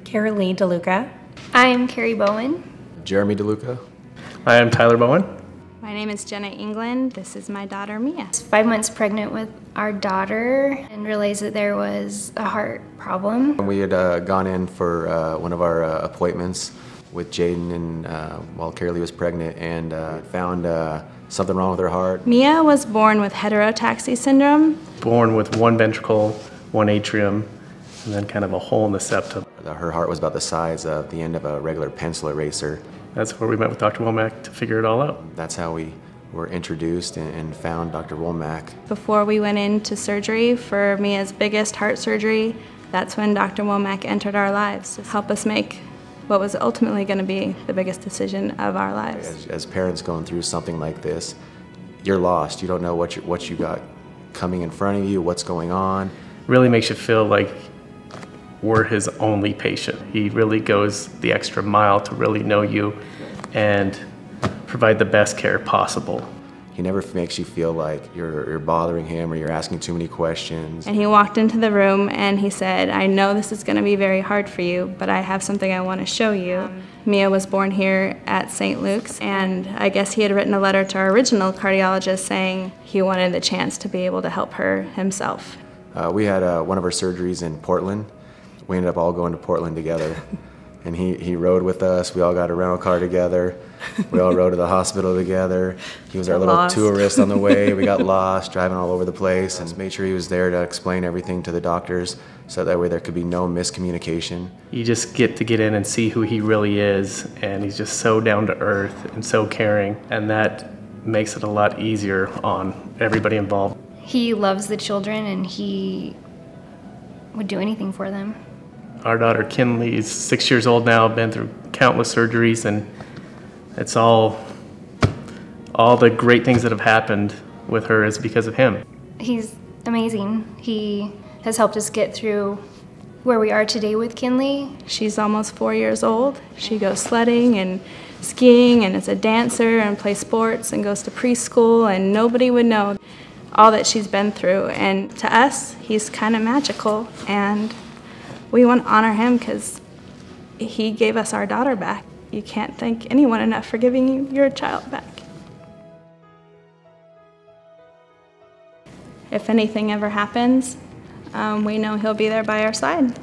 Carolee DeLuca. I am Carrie Bowen. Jeremy DeLuca. I am Tyler Bowen. My name is Jenna England. This is my daughter, Mia. I was 5 months pregnant with our daughter and realized that there was a heart problem. We had gone in for one of our appointments with Jayden and while Carolee was pregnant and found something wrong with her heart. Mia was born with heterotaxy syndrome. Born with one ventricle, one atrium, and then kind of a hole in the septum. Her heart was about the size of the end of a regular pencil eraser. That's where we met with Dr. Womack to figure it all out. That's how we were introduced and found Dr. Womack. Before we went into surgery for Mia's biggest heart surgery, that's when Dr. Womack entered our lives to help us make what was ultimately going to be the biggest decision of our lives. As parents going through something like this, you're lost. You don't know what you got coming in front of you, what's going on. Really makes you feel like we're his only patient. He really goes the extra mile to really know you and provide the best care possible. He never makes you feel like you're bothering him or you're asking too many questions. And he walked into the room and he said, I know this is going to be very hard for you, but I have something I want to show you. Mia was born here at St. Luke's, and I guess he had written a letter to our original cardiologist saying he wanted the chance to be able to help her himself. We had one of our surgeries in Portland. We ended up all going to Portland together. And he rode with us. We all got a rental car together. We all rode to the hospital together. He was our little tourist on the way. We got lost, driving all over the place, and made sure he was there to explain everything to the doctors so that way there could be no miscommunication. You just get to get in and see who he really is, and he's just so down to earth and so caring, and that makes it a lot easier on everybody involved. He loves the children and he would do anything for them. Our daughter Kinley is 6 years old now, been through countless surgeries, and it's all the great things that have happened with her is because of him. He's amazing. He has helped us get through where we are today with Kinley. She's almost 4 years old. She goes sledding and skiing and is a dancer and plays sports and goes to preschool, and nobody would know all that she's been through. And to us, he's kind of magical, and we want to honor him because he gave us our daughter back. You can't thank anyone enough for giving you your child back. If anything ever happens, we know he'll be there by our side.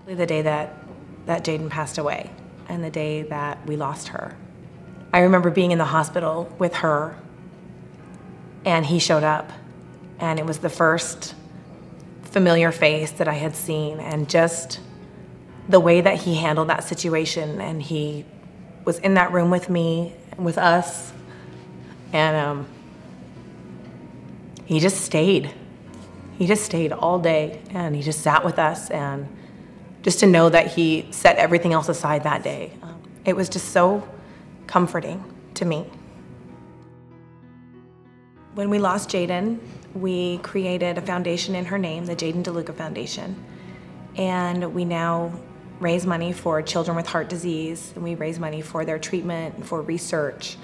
The day that Jayden passed away and the day that we lost her, I remember being in the hospital with her and he showed up, and it was the first familiar face that I had seen, and just the way that he handled that situation, and he was in that room with me, with us, and he just stayed. He just stayed all day, and he just sat with us, and just to know that he set everything else aside that day, it was just so comforting to me. When we lost Jayden, we created a foundation in her name, the Jayden DeLuca Foundation, and we now raise money for children with heart disease, and we raise money for their treatment and for research.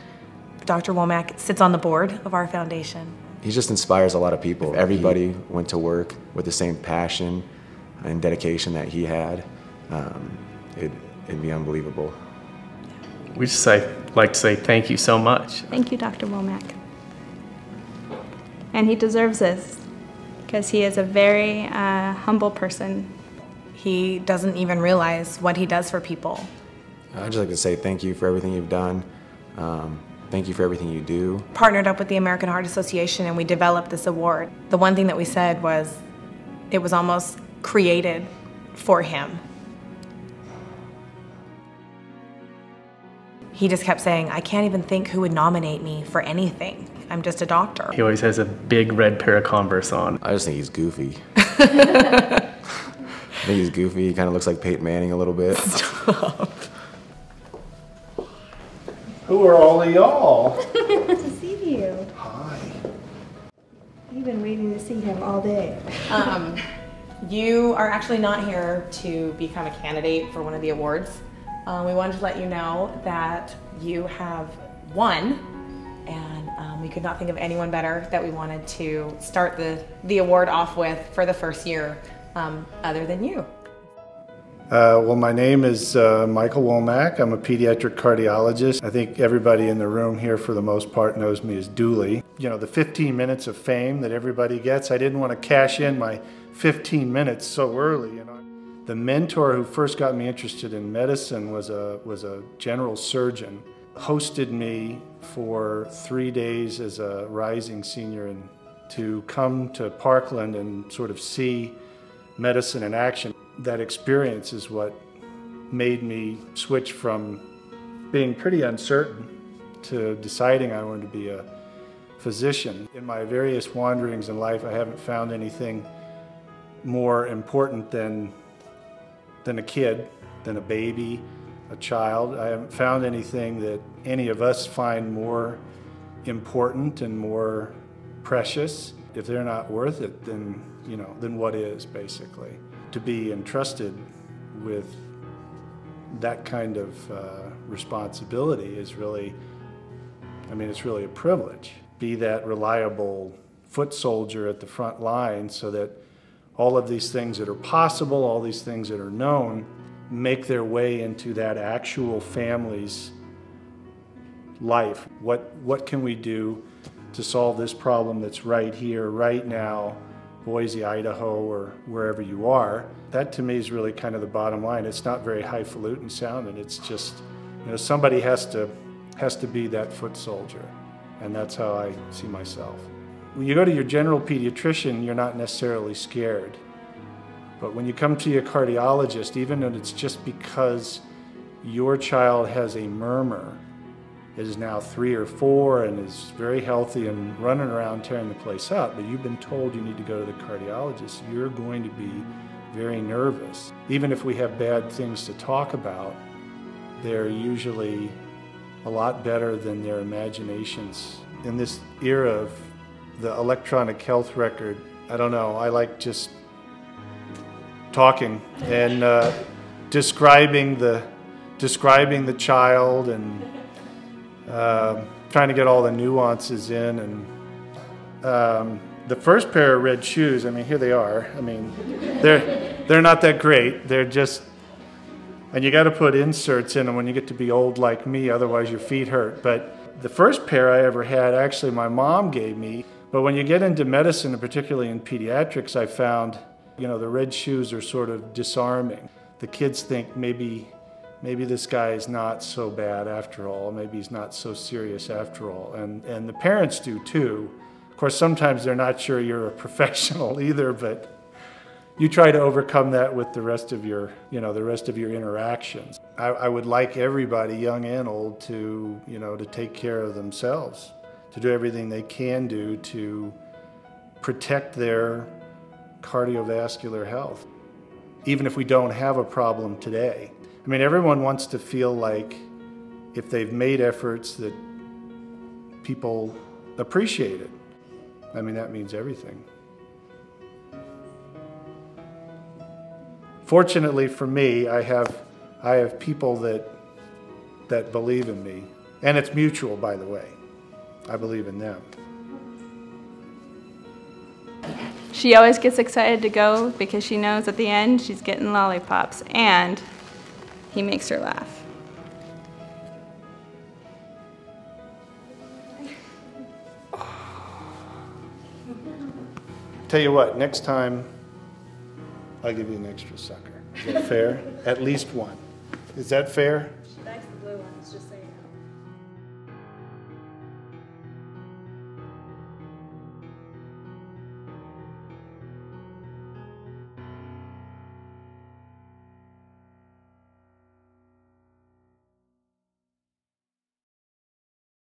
Dr. Womack sits on the board of our foundation. He just inspires a lot of people. If everybody went to work with the same passion and dedication that he had, it'd be unbelievable. We just like to say thank you so much. Thank you, Dr. Womack. And he deserves this because he is a very humble person. He doesn't even realize what he does for people. I'd just like to say thank you for everything you've done. Thank you for everything you do. Partnered up with the American Heart Association, and we developed this award. The one thing that we said was it was almost created for him. He just kept saying, I can't even think who would nominate me for anything. I'm just a doctor. He always has a big red pair of Converse on. I just think he's goofy. I think he's goofy. He kind of looks like Peyton Manning a little bit. Stop. Who are all of y'all? Good to see you. Hi. You've been waiting to see him all day. You are actually not here to become a candidate for one of the awards. We wanted to let you know that you have won, and we could not think of anyone better that we wanted to start the award off with for the first year other than you. Well, my name is Michael Womack. I'm a pediatric cardiologist. I think everybody in the room here, for the most part, knows me as Dooley. You know, the 15 minutes of fame that everybody gets, I didn't want to cash in my 15 minutes so early. You know, the mentor who first got me interested in medicine was a general surgeon. Hosted me for 3 days as a rising senior, and to come to Parkland and sort of see medicine in action. That experience is what made me switch from being pretty uncertain to deciding I wanted to be a physician. In my various wanderings in life, I haven't found anything more important than a kid, than a baby, a child. I haven't found anything that any of us find more important and more precious. If they're not worth it, then, you know, then what is, basically? To be entrusted with that kind of responsibility is really, I mean, it's really a privilege. Be that reliable foot soldier at the front line so that all of these things that are possible, all these things that are known, make their way into that actual family's life. What can we do to solve this problem that's right here, right now, Boise, Idaho, or wherever you are? That to me is really kind of the bottom line. It's not very highfalutin sounding. It's just, you know, somebody has to be that foot soldier, and that's how I see myself. When you go to your general pediatrician, you're not necessarily scared. But when you come to your cardiologist, even if it's just because your child has a murmur, is now 3 or 4 and is very healthy and running around tearing the place up, but you've been told you need to go to the cardiologist, you're going to be very nervous. Even if we have bad things to talk about, they're usually a lot better than their imaginations. In this era of the electronic health record, I don't know, I like just talking and describing the child and trying to get all the nuances in. And the first pair of red shoes, I mean, here they are. I mean, they're not that great. They're just, and you got to put inserts in them when you get to be old like me, otherwise your feet hurt. But the first pair I ever had, actually my mom gave me. But when you get into medicine, and particularly in pediatrics, I found, you know, the red shoes are sort of disarming. The kids think maybe this guy is not so bad after all, maybe he's not so serious after all, and the parents do too. Of course, sometimes they're not sure you're a professional either, but you try to overcome that with the rest of your, you know, the rest of your interactions. I would like everybody, young and old, to, you know, to take care of themselves, to do everything they can do to protect their cardiovascular health, even if we don't have a problem today. I mean, everyone wants to feel like if they've made efforts that people appreciate it. I mean, that means everything. Fortunately for me, I have people that believe in me, and it's mutual, by the way. I believe in them. She always gets excited to go because she knows at the end she's getting lollipops, and he makes her laugh. Tell you what, next time I'll give you an extra sucker. Is that fair? At least one. Is that fair?